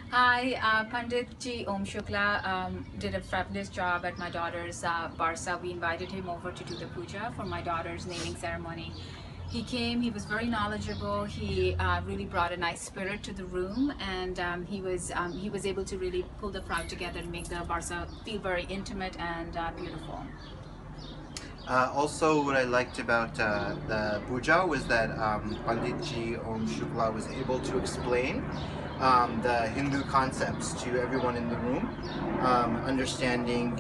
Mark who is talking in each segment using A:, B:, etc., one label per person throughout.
A: Hi, Pandit Ji Om Shukla did a fabulous job at my daughter's Barsa. We invited him over to do the puja for my daughter's naming ceremony. He came, he was very knowledgeable, he really brought a nice spirit to the room, and he was able to really pull the crowd together and make the Barsa feel very intimate and beautiful.
B: Also, what I liked about the puja was that Panditji Om Shukla was able to explain the Hindu concepts to everyone in the room, understanding,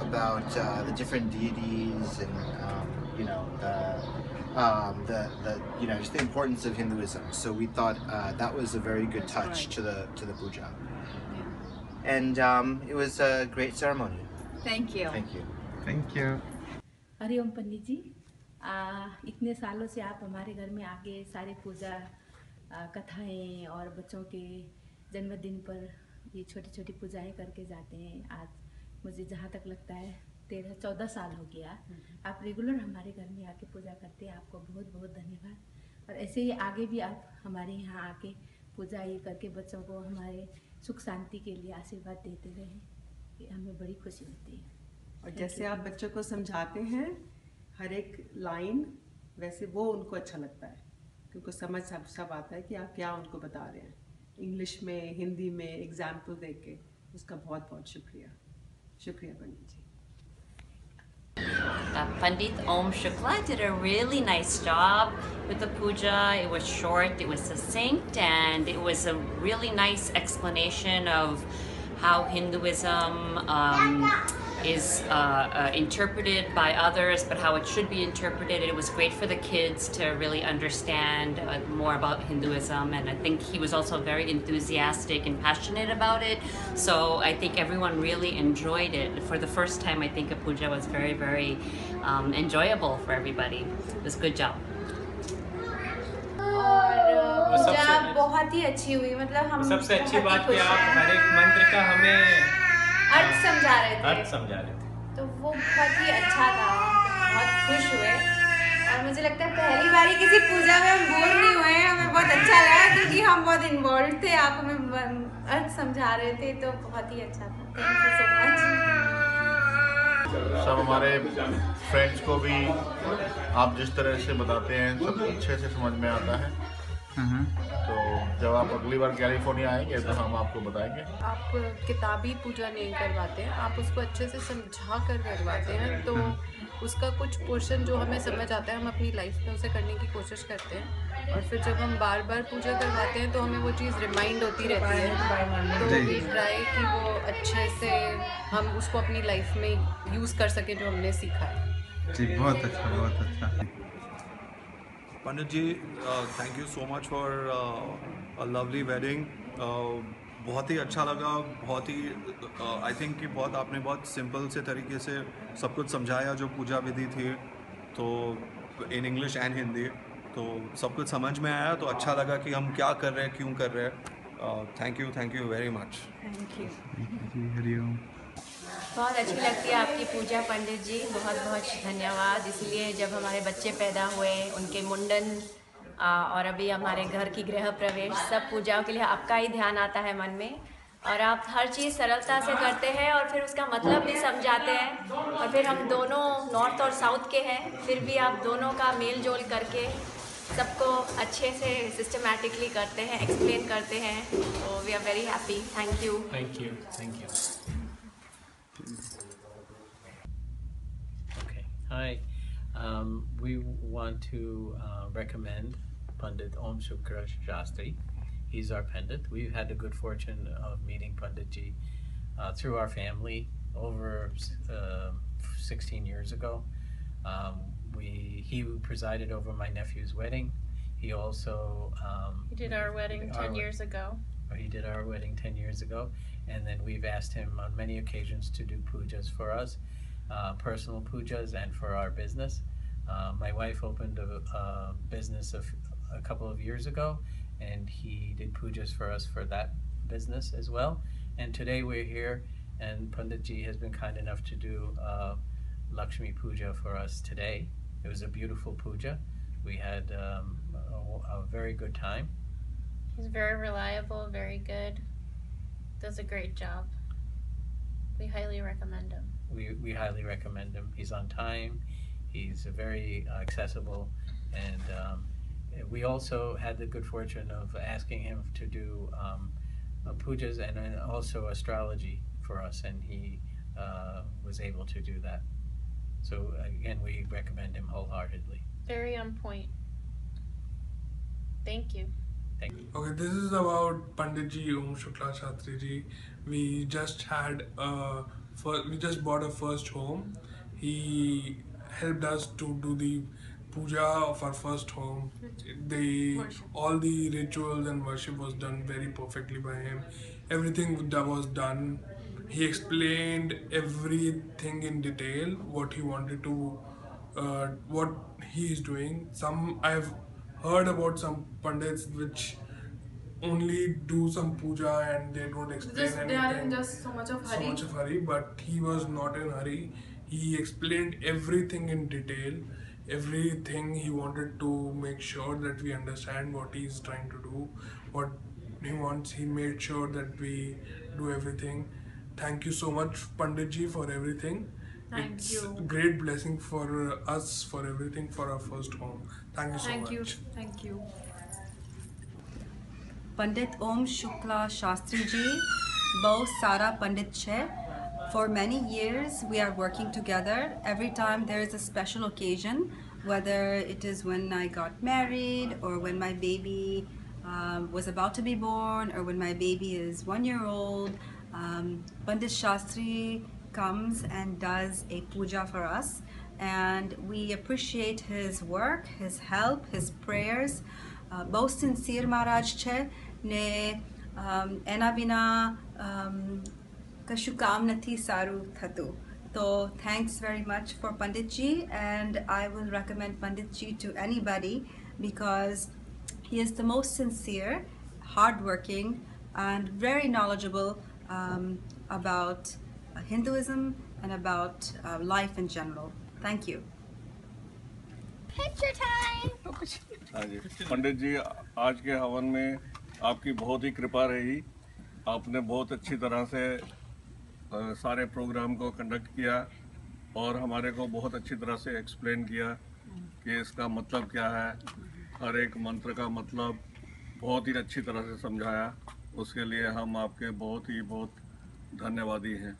B: about the different deities and, just the importance of Hinduism. So we thought that was a very good touch to the puja, and it was a great ceremony.
A: Thank you.
B: Thank you.
C: Thank you.
D: Hariom पंडित जी, इतने सालों से आप हमारे घर में आके सारे पूजा कथाएं और बच्चों के जन्मदिन पर ये छोटी छोटी पूजाएं करके जाते हैं। आज मुझे जहाँ तक लगता है 13-14 साल हो गया आप रेगुलर हमारे घर में आके पूजा करते हैं। आपको बहुत बहुत धन्यवाद, और ऐसे ही आगे भी आप हमारे यहाँ आके पूजा ये करके बच्चों को हमारे सुख शांति के लिए आशीर्वाद देते रहें, ये हमें बड़ी खुशी होती है।
E: और जैसे आप बच्चों को समझाते हैं हर एक लाइन, वैसे वो उनको अच्छा लगता है क्योंकि समझ सब आता है कि आप क्या उनको बता रहे हैं, इंग्लिश में हिंदी में एग्जाम्पल दे के। उसका बहुत बहुत शुक्रिया। शुक्रिया पंडित जी।
F: Pandit Om Shukla did a really nice job with the puja. It was short, it was succinct, and it was a really nice explanation of how Hinduism is interpreted by others, but how it should be interpreted. It was great for the kids to really understand more about Hinduism, and I think he was also very enthusiastic and passionate about it. So I think everyone really enjoyed it. For the first time, I think a puja was very, very enjoyable for everybody. It was a good job.
G: और पूजा बहुत ही अच्छी हुई, मतलब हम
H: सबसे अच्छी बात कि आप हर एक मंत्र का हमें
G: अर्थ समझा रहे थे, तो वो बहुत ही अच्छा था। बहुत खुश हुए, और मुझे लगता है पहली बार किसी पूजा में हम बोर नहीं हुए। हमें बहुत अच्छा लगा क्योंकि हम बहुत इन्वॉल्व थे, आप हमें अर्थ समझा रहे थे, तो बहुत ही अच्छा था। Thank you so much.
I: सब हमारे फ्रेंड्स को भी आप जिस तरह से बताते हैं सब अच्छे से समझ में आता है। तो जब आप अगली बार कैलिफोर्निया आएंगे तो हम आपको बताएंगे।
J: आप किताबी पूजा नहीं करवाते हैं, आप उसको अच्छे से समझा कर करवाते हैं, तो उसका कुछ पोर्शन जो हमें समझ आता है हम अपनी लाइफ में उसे करने की कोशिश करते हैं, और फिर जब हम बार बार पूजा करवाते हैं तो हमें वो चीज़ रिमाइंड होती रहती है। तो वी ट्राई कि वो अच्छे से हम उसको अपनी लाइफ में यूज़ कर सकें जो हमने सीखा है।
C: जी बहुत अच्छा, बहुत अच्छा।
K: Pandit ji, thank you so much for a lovely wedding. बहुत ही अच्छा लगा, बहुत ही आई थिंक कि आपने बहुत सिंपल से तरीके से सब कुछ समझाया जो पूजा विधि थी, तो इन इंग्लिश एंड हिंदी, तो सब कुछ समझ में आया। तो अच्छा लगा कि हम क्या कर रहे हैं, क्यों कर रहे हैं। Thank you very much.
D: Thank you
C: ji, हरिओम।
L: बहुत अच्छी लगती है आपकी पूजा पंडित जी, बहुत बहुत धन्यवाद। इसलिए जब हमारे बच्चे पैदा हुए, उनके मुंडन और अभी हमारे घर की गृह प्रवेश, सब पूजाओं के लिए आपका ही ध्यान आता है मन में, और आप हर चीज़ सरलता से करते हैं और फिर उसका मतलब भी समझाते हैं। और फिर हम दोनों नॉर्थ और साउथ के हैं, फिर भी आप दोनों का मेल जोल करके सबको अच्छे से सिस्टमैटिकली करते हैं, एक्सप्लेन करते हैं। तो we are very happy. Thank you.
H: Thank you, thank you. Okay, hi. We want to recommend Pandit Om Shukra Shastri. He's our Pandit. We've had the good fortune of meeting Pandit Ji through our family over 16 years ago. He presided over my nephew's wedding. He also
M: he did our wedding 10 years ago.
H: He did our wedding 10 years ago, and then we've asked him on many occasions to do pujas for us, personal pujas and for our business. My wife opened a business a couple of years ago, and he did pujas for us for that business as well. And today we're here, and Pandit Ji has been kind enough to do Lakshmi Puja for us today. It was a beautiful puja. We had a very good time.
M: He's very reliable, very good. does a great job. We highly recommend him.
H: We highly recommend him. He's on time. He's very accessible, and we also had the good fortune of asking him to do pujas and then also astrology for us, and he was able to do that. So again, we recommend him wholeheartedly.
M: Very on point. Thank you.
H: Thank you.
N: Okay, this is about Pandit Ji Om Shukla Shastri Ji. We just bought a first home. He helped us to do the puja of our first home. All the rituals and worship was done very perfectly by him. Everything that was done, he explained everything in detail, what he wanted to, what he is doing. I've heard about some pandits which only do some puja and they don't explain anything.
J: They are in just so much of hurry.
N: But he was not in hurry. He explained everything in detail. Everything he wanted to make sure that we understand what he's trying to do, what he wants. He made sure that we do everything. Thank you so much, Pandit Ji, for everything. It's a great blessing for us, for everything, for our first home. Thank you so much.
J: Thank you.
O: Pandit Om Shukla Shastri Ji, Bo Sara Pandit Che. For many years, we are working together. Every time there is a special occasion, whether it is when I got married or when my baby was about to be born or when my baby is 1 year old, Pandit Shastri comes and does a puja for us, and we appreciate his work, his help, his prayers. Bo sincere Maharaj Che ne ena bina kashu kam nathi saru thatu. So thanks very much for Pandit Ji, and I will recommend Pandit Ji to anybody because he is the most sincere, hardworking, and very knowledgeable about Hinduism and about life in general. Thank you.
M: Picture time!
P: हाँ जी, पंडित जी आज के हवन में आपकी बहुत ही कृपा रही। आपने बहुत अच्छी तरह से सारे प्रोग्राम को कंडक्ट किया और हमारे को बहुत अच्छी तरह से एक्सप्लेन किया कि इसका मतलब क्या है, हर एक मंत्र का मतलब बहुत ही अच्छी तरह से समझाया। उसके लिए हम आपके बहुत धन्यवादी हैं।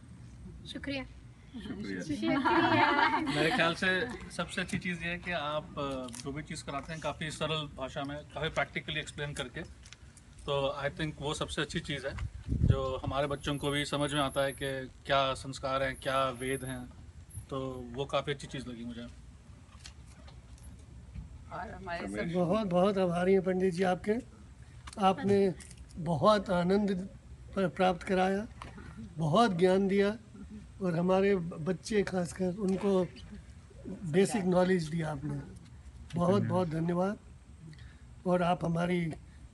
M: शुक्रिया।
Q: मेरे ख्याल से सबसे अच्छी चीज़ ये है कि आप जो भी चीज़ कराते हैं काफ़ी सरल भाषा में, काफ़ी प्रैक्टिकली एक्सप्लेन करके, तो आई थिंक वो सबसे अच्छी चीज़ है जो हमारे बच्चों को भी समझ में आता है कि क्या संस्कार हैं, क्या वेद हैं, तो वो काफ़ी अच्छी चीज़ लगी मुझे।
R: बहुत आभारी हैं पंडित जी आपके। आपने बहुत आनंद प्राप्त कराया, बहुत ज्ञान दिया और हमारे बच्चे खासकर उनको बेसिक नॉलेज दिया आपने। बहुत धन्यवाद। और आप हमारी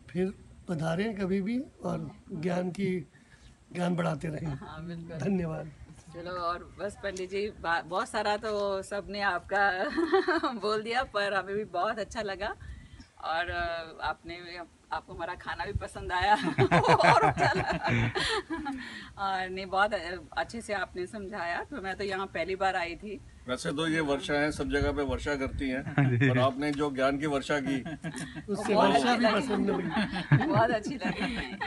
R: फिर पधारें कभी भी और ज्ञान बढ़ाते रहें। धन्यवाद।
S: चलो, और बस पंडित जी बहुत सारा तो सबने आपका बोल दिया, पर हमें भी बहुत अच्छा लगा और आपको हमारा खाना भी पसंद आया और अच्छा लगा। और नहीं, बहुत अच्छे से आपने समझाया। तो मैं तो यहाँ पहली बार आई थी।
P: वैसे तो ये वर्षा है, सब जगह पे वर्षा करती हैं, पर आपने जो ज्ञान की वर्षा की
R: उससे वर्षा भी पसंद लगी,
S: बहुत अच्छी लगी।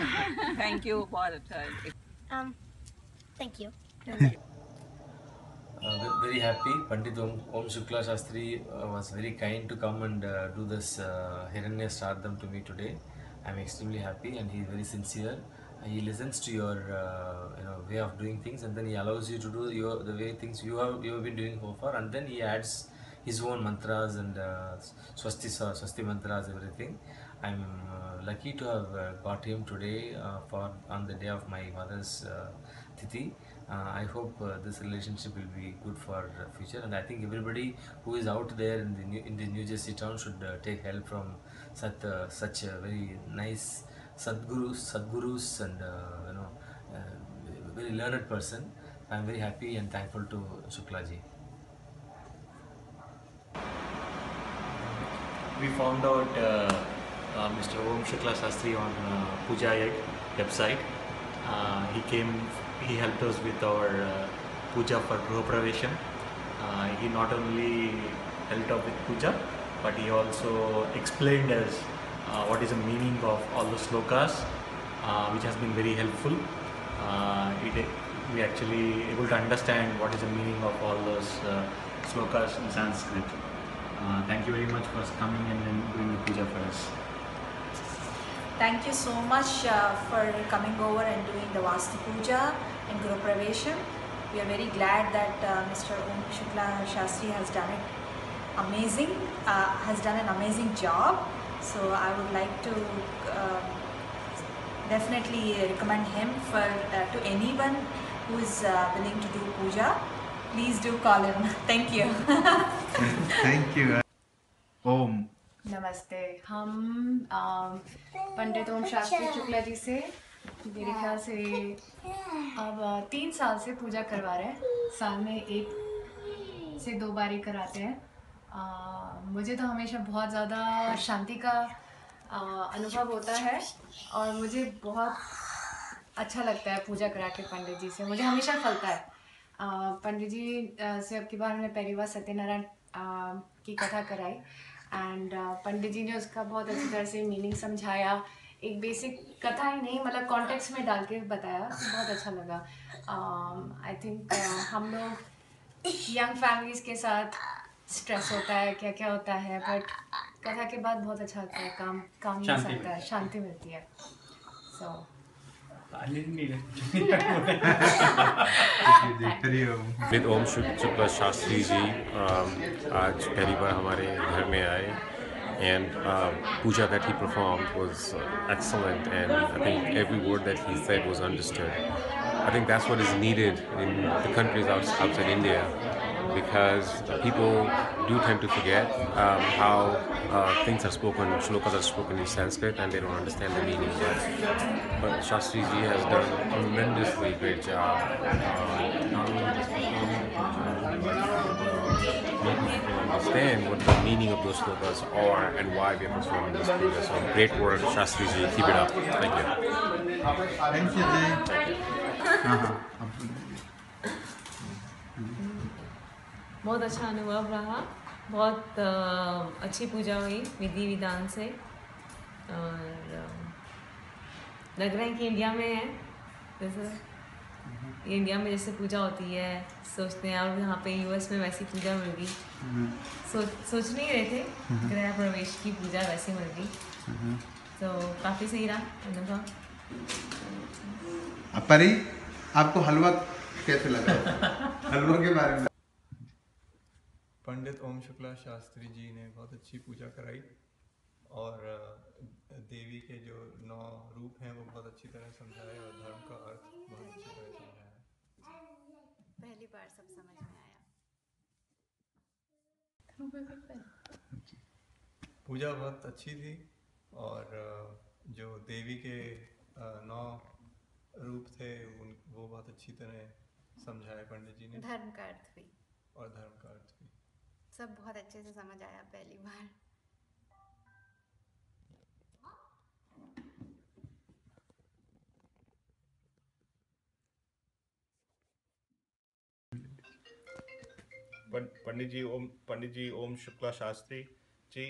S: Thank you. बहुत अच्छा।
M: Thank you.
T: Very happy. Pandit Om Shukla Shastri was very kind to come and do this Hiranya Shraddham to me today. I'm extremely happy, and he's very sincere. He listens to your way of doing things, and then he allows you to do the way things you have been doing so far, and then he adds his own mantras and swasti mantras, everything. I'm lucky to have got him today on the day of my mother's Tithi. I hope this relationship will be good for future, and I think everybody who is out there in the New Jersey town should take help from such a very nice Sadgurus and very learned person. I am very happy and thankful to Shukla ji.
U: We found out Mr. Om Shukla Shastri on Puja website, He helped us with our puja for Griha Pravesham. He not only helped out with puja, but he also explained us what is the meaning of all the slokas, which has been very helpful. We actually able to understand what is the meaning of all those slokas in Sanskrit. Thank you very much for coming and doing the puja for us.
V: Thank you so much for coming over and doing the Vastu Puja and Griha Pravesham. We are very glad that Mr. Om Shukla Shastri has done an amazing job. So I would like to definitely recommend him to anyone who is willing to do puja. Please do call him. Thank you.
C: Thank you. Om.
A: नमस्ते। हम पंडित ओम शास्त्री शुक्ला जी से मेरे ख्याल से अब 3 साल से पूजा करवा रहे हैं। साल में 1 से 2 बार ही कराते हैं। मुझे तो हमेशा बहुत ज़्यादा शांति का अनुभव होता है और मुझे बहुत अच्छा लगता है पूजा करा के पंडित जी से। मुझे हमेशा फलता है। पंडित जी से अब की बार हमने पहली बार सत्यनारायण की कथा कराई एंड पंडित जी ने उसका बहुत अच्छी तरह से मीनिंग समझाया। एक बेसिक कथा ही नहीं, मतलब कॉन्टेक्स्ट में डाल के बताया, तो बहुत अच्छा लगा। आई थिंक हम लोग यंग फैमिलीज़ के साथ स्ट्रेस होता है, क्या क्या होता है, बट कथा के बाद बहुत अच्छा लगता है, काम मिल सकता है, शांति मिलती है। सो
W: पंडित ओम शुक्ला शास्त्री जी आज पहली बार हमारे घर में आए and puja that he performed was excellent, and I think every word that he said was understood. I think that's what is needed in the countries outside India, because people do tend to forget how things are spoken, shlokas are spoken in Sanskrit, and they don't understand the meaning. But Shastri Ji has done a tremendously great job, not only just performing the puja, making people understand what the meaning of those shlokas are and why we are performing this puja. So great work, Shastri Ji. Keep it up. Thank you.
C: Thank you, Jay.
X: बहुत अच्छा अनुभव रहा। बहुत अच्छी पूजा हुई विधि विधान से, और लग रहा है कि इंडिया में है जैसे इंडिया में जैसे पूजा होती है, सोचते हैं, और यहाँ पे यूएस में वैसी पूजा मिल गई। सोच नहीं रहे थे गृह प्रवेश की पूजा वैसी मिल गई, तो काफ़ी सही रहा अनुभव।
C: परी, आपको हलवा कैसे लगा? हलवा के बारे में।
K: पंडित ओम शुक्ला शास्त्री जी ने बहुत अच्छी पूजा कराई, और देवी के जो 9 रूप हैं वो बहुत अच्छी तरह समझाए, और धर्म का अर्थ बहुत अच्छी तरह समझाया।
G: पहली बार सब समझ में आया।
K: पूजा बहुत अच्छी थी, और जो देवी के 9 रूप थे वो बहुत अच्छी तरह समझाए पंडित जी ने।
G: धर्म का अर्थ भी,
K: और धर्म का अर्थ भी
G: सब बहुत अच्छे से समझ आया पहली बार।
I: पंडित जी ओम शुक्ला शास्त्री जी,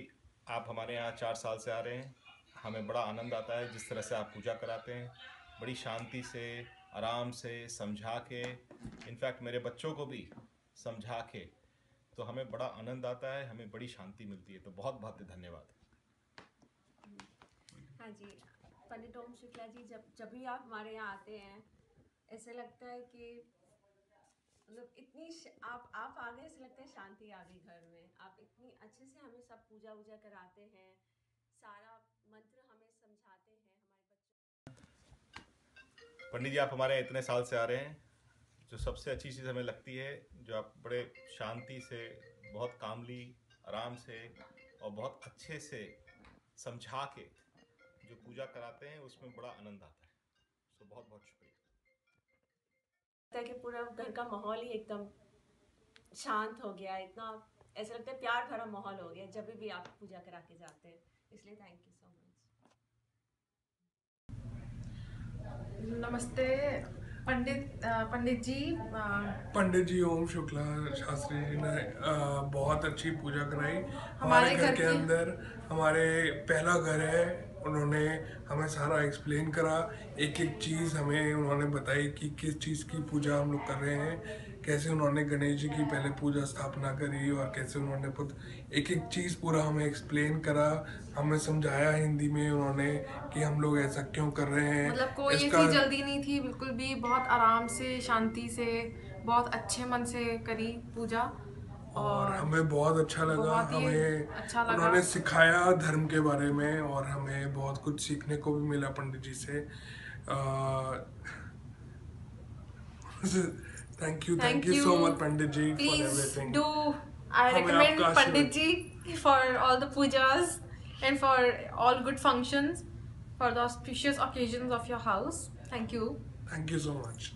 I: आप हमारे यहाँ 4 साल से आ रहे हैं। हमें बड़ा आनंद आता है जिस तरह से आप पूजा कराते हैं, बड़ी शांति से, आराम से समझा के, इनफैक्ट मेरे बच्चों को भी समझा के, तो हमें बड़ा आनंद आता है, हमें बड़ी शांति मिलती है। तो बहुत बहुत धन्यवाद।
D: हाँ जी, पंडित ओम शुक्ला जी, जब भी आप हमारे यहाँ आते हैं, ऐसे लगता है कि मतलब इतनी आप आ गए, ऐसे लगता है शांति आ गई घर में। आप इतनी अच्छे से हमें सब पूजा वूजा कराते हैं, सारा मंत्र हमें समझाते हैं हमारे बच्चों।
I: पंडित जी, आप हमारे यहाँ इतने साल से आ रहे हैं, जो सबसे अच्छी चीज़ हमें लगती है, जो आप बड़े शांति से, बहुत कामली, आराम से और बहुत अच्छे से समझा के जो पूजा कराते हैं, उसमें बड़ा आनंद आता है। तो बहुत बहुत शुक्रिया।
D: कि पूरा घर का माहौल ही एकदम शांत हो गया, इतना ऐसा लगता है प्यार भरा माहौल हो गया जब भी आप पूजा करा के जाते हैं, इसलिए थैंक यू सो मच।
J: नमस्ते पंडित जी
N: ओम शुक्ला शास्त्री जी ने बहुत अच्छी पूजा कराई हमारे घर के अंदर। हमारे पहला घर है, उन्होंने हमें सारा एक्सप्लेन करा, एक एक चीज़ हमें उन्होंने बताई कि किस चीज़ की पूजा हम लोग कर रहे हैं, कैसे उन्होंने गणेश जी की पहले पूजा स्थापना करी और कैसे उन्होंने एक एक चीज़ पूरा हमें एक्सप्लेन करा, हमें समझाया हिंदी में उन्होंने कि हम लोग ऐसा क्यों कर रहे हैं।
J: मतलब कोई ऐसी जल्दी नहीं थी, बिल्कुल भी बहुत आराम से, शांति से, बहुत अच्छे मन से करी पूजा
N: और हमें बहुत अच्छा लगा। हमें
J: अच्छा लगा।
N: उन्होंने सिखाया धर्म के बारे में और हमें बहुत कुछ सीखने को भी मिला पंडित जी से। Thank you so much Pandit ji for everything.
J: I recommend Pandit ji for all the pujas and for all good functions, for the auspicious occasions of your house. Thank you.
N: Thank you so much.